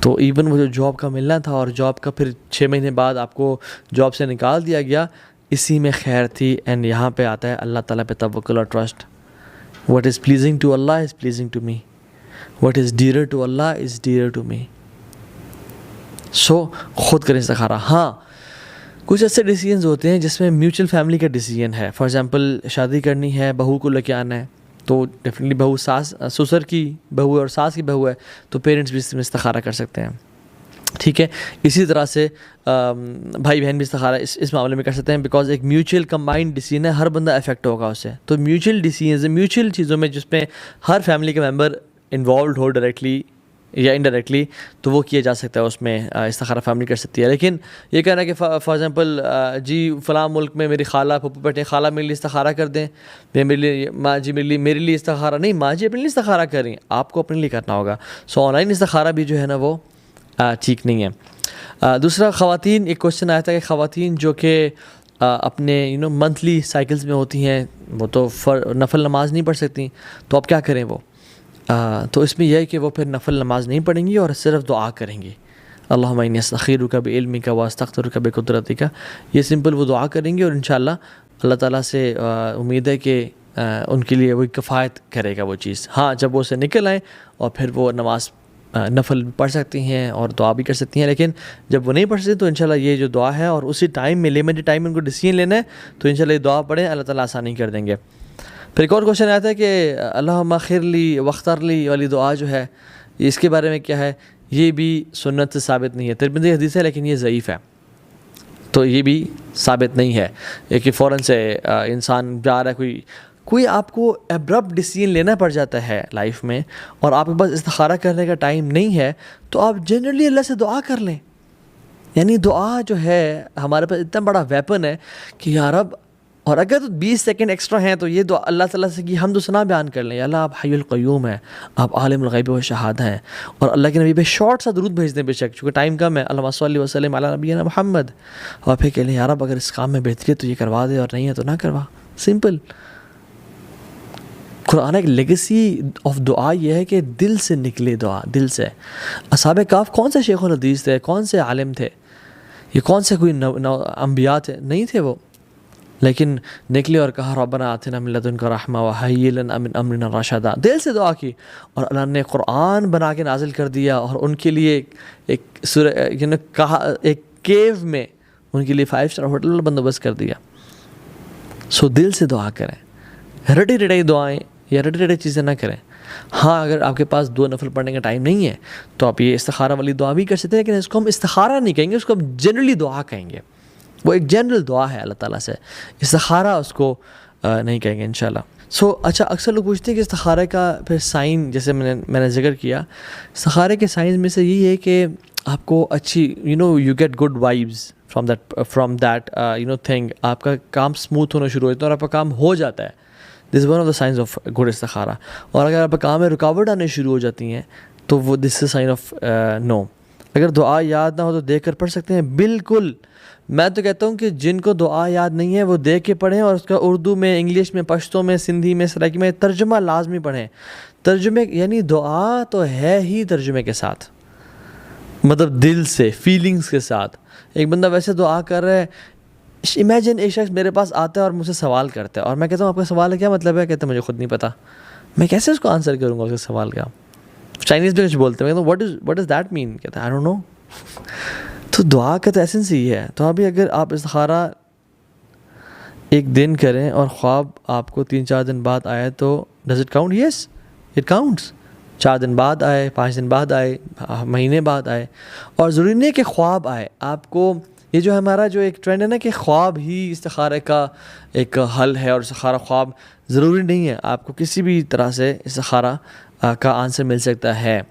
تو ایون وہ جو جاب کا ملنا تھا اور جاب کا پھر 6 مہینے بعد آپ کو جاب سے نکال دیا گیا، اسی میں خیر تھی. اینڈ یہاں پہ آتا ہے اللہ تعالیٰ پہ توکل اور trust. What is pleasing to Allah is pleasing to me. What is dearer to Allah is dearer to me. So خود کریں استخارہ. ہاں کچھ ایسے ڈیسیجنز ہوتے ہیں جس میں میوچل فیملی کا ڈیسیجن ہے. فار ایگزامپل شادی کرنی ہے، بہو کو لے کے آنا ہے، تو ڈیفینیٹلی بہو سسر کی بہو ہے اور ساس کی بہو ہے، تو پیرنٹس بھی اس میں استخارہ کر سکتے ہیں. ٹھیک ہے. اسی طرح سے بھائی بہن بھی استخارہ اس معاملے میں کر سکتے ہیں، بیکاز ایک میوچل کمبائنڈ ڈیسیجن ہے، ہر بندہ افیکٹ ہوگا اس سے. تو میوچل ڈیسیجنز، میوچل چیزوں میں جس میں ہر فیملی کا ممبر انوالوڈ ہو ڈائریکٹلی یا انڈائریکٹلی، تو وہ کیا جا سکتا ہے، اس میں استخارہ فیملی کر سکتی ہے. لیکن یہ کہنا ہے کہ فار ایگزامپل جی فلاں ملک میں میری خالہ پھپھو بیٹھے، خالہ میرے لیے استخارہ کر دیں، میرے لیے ماں جی میرے لیے استخارہ نہیں، ماں جی اپنے لیے استخارہ کریں، آپ کو اپنے لیے کرنا ہوگا. سو آن لائن استخارہ بھی جو ہے نا وہ ٹھیک نہیں ہے. دوسرا خواتین، ایک کوشچن آیا تھا کہ خواتین جو کہ اپنے منتھلی سائیکلز میں ہوتی ہیں، وہ تو نفل نماز نہیں پڑھ سکتی، تو اب کیا کریں وہ؟ تو اس میں یہ ہے کہ وہ پھر نفل نماز نہیں پڑھیں گی اور صرف دعا کریں گی. اللہم انی استخیرک بعلمک واستقدرک بقدرتک. یہ سمپل وہ دعا کریں گی اور انشاءاللہ اللہ تعالیٰ سے امید ہے کہ ان کے لیے وہ کفایت کرے گا وہ چیز. ہاں جب وہ اسے نکل آئیں اور پھر وہ نماز نفل پڑھ سکتی ہیں اور دعا بھی کر سکتی ہیں. لیکن جب وہ نہیں پڑھ سکتی تو انشاءاللہ یہ جو دعا ہے، اور اسی ٹائم میں لمیٹڈ ٹائم میں ان کو ڈیسیجن لینا ہے، تو انشاءاللہ یہ دعا پڑھیں، اللہ تعالیٰ آسانی کر دیں گے. پھر ایک اور کوشچن آیا تھا کہ اللہم اغفر لی واختر لی والی دعا جو ہے، اس کے بارے میں کیا ہے؟ یہ بھی سنت سے ثابت نہیں ہے. ترمذی حدیث ہے لیکن یہ ضعیف ہے، تو یہ بھی ثابت نہیں ہے کہ فوراً سے انسان جا رہا ہے، کوئی آپ کو ایبرپٹ ڈیسیجن لینا پڑ جاتا ہے لائف میں اور آپ کے پاس استخارہ کرنے کا ٹائم نہیں ہے، تو آپ جنرلی اللہ سے دعا کر لیں. یعنی دعا جو ہے ہمارے پاس اتنا بڑا ویپن ہے کہ یا رب، اور اگر 20 سیکنڈ ایکسٹرا ہیں تو یہ دعا اللہ تعالیٰ سے کی حمد و ثنا بیان کر لیں. یا اللہ آپ حی القیوم ہیں، آپ عالم الغیب و شہادہ ہیں، اور اللہ کے نبی پہ شارٹ سا درود بھیج دیں، بے شک چونکہ ٹائم کم ہے. اللہم صلی وسلم علی نبینا محمد. اور پھر کہہ لیں یا رب اگر اس کام میں بہتری ہے تو یہ کروا دے، اور نہیں ہے تو نہ کروا. سمپل. قرآن ایک لیگیسی آف دعا یہ ہے کہ دل سے نکلے دعا، دل سے. اصحاب کہف کون سے شیخ الحدیث تھے، کون سے عالم تھے، یہ کون سے کوئی انبیاء تھے؟ نہیں تھے وہ، لیکن نکلے اور کہا ربنا آتنا من لدنک رحمہ وہیئ لنا من امرنا رشدا. دل سے دعا کی اور اللہ نے قرآن بنا کے نازل کر دیا، اور ان کے لیے ایک کیو میں ان کے لیے 5 اسٹار ہوٹل بندوبست کر دیا. سو دل سے دعا کریں، رٹی رٹائی دعائیں یا رٹی رٹائی چیزیں نہ کریں. ہاں اگر آپ کے پاس 2 نفل پڑھنے کا ٹائم نہیں ہے تو آپ یہ استخارہ والی دعا بھی کر سکتے ہیں، لیکن اس کو ہم استخارہ نہیں کہیں گے، اس کو ہم جنرلی دعا کہیں گے. وہ ایک جنرل دعا ہے اللہ تعالیٰ سے، استخارہ اس کو نہیں کہیں گے انشاءاللہ. سو اچھا، اکثر لوگ پوچھتے ہیں کہ استخارہ کا پھر سائن، جیسے میں نے ذکر کیا، استخارہ کے سائنز میں سے یہی ہے کہ آپ کو اچھی you get good vibes from that thing. آپ کا کام اسموتھ ہونا شروع ہوتا ہے اور آپ کا کام ہو جاتا ہے. This is one of the science of good استخارہ. اور اگر آپ کا کام میں رکاوٹ آنے شروع ہو جاتی ہیں تو وہ دس از سائن آف نو. اگر دعا یاد نہ ہو تو دیکھ کر پڑھ سکتے ہیں. بالکل، میں تو کہتا ہوں کہ جن کو دعا یاد نہیں ہے وہ دیکھ کے پڑھیں، اور اس کا اردو میں، انگلش میں، پشتو میں، سندھی میں، سرائکی میں ترجمہ لازمی پڑھیں. ترجمے یعنی دعا تو ہے ہی ترجمے کے ساتھ، مطلب دل سے، فیلنگز کے ساتھ. ایک بندہ ویسے دعا کر رہا ہے، امیجن ایک شخص میرے پاز آتا ہے اور مجھ سے سوال کرتا ہے، اور میں کہتا ہوں آپ کا سوال ہے کیا مطلب ہے؟ کہتے ہیں مجھے خود نہیں پتہ. میں کیسے اس کو آنسر کروں گا اس کے سوال کا؟ چائنیز میں کچھ بولتے ہیں، واٹ ڈز دیٹ مین؟ کہتے ہیں آئی ڈونٹ نو. تو دعا کا تو ایسنس ہی ہے. تو ابھی اگر آپ استخارہ ایک دن کریں اور خواب آپ کو 3-4 دن بعد آئے تو does it count? Yes it counts. 4 دن بعد آئے، 5 دن بعد آئے، مہینے بعد آئے. اور ضروری نہیں کہ خواب آئے آپ کو. یہ جو ہمارا جو ایک ٹرینڈ ہے نا کہ خواب ہی استخارہ کا ایک حل ہے، اور استخارہ خواب ضروری نہیں ہے. آپ کو کسی بھی طرح سے استخارہ کا آنسر مل سکتا ہے.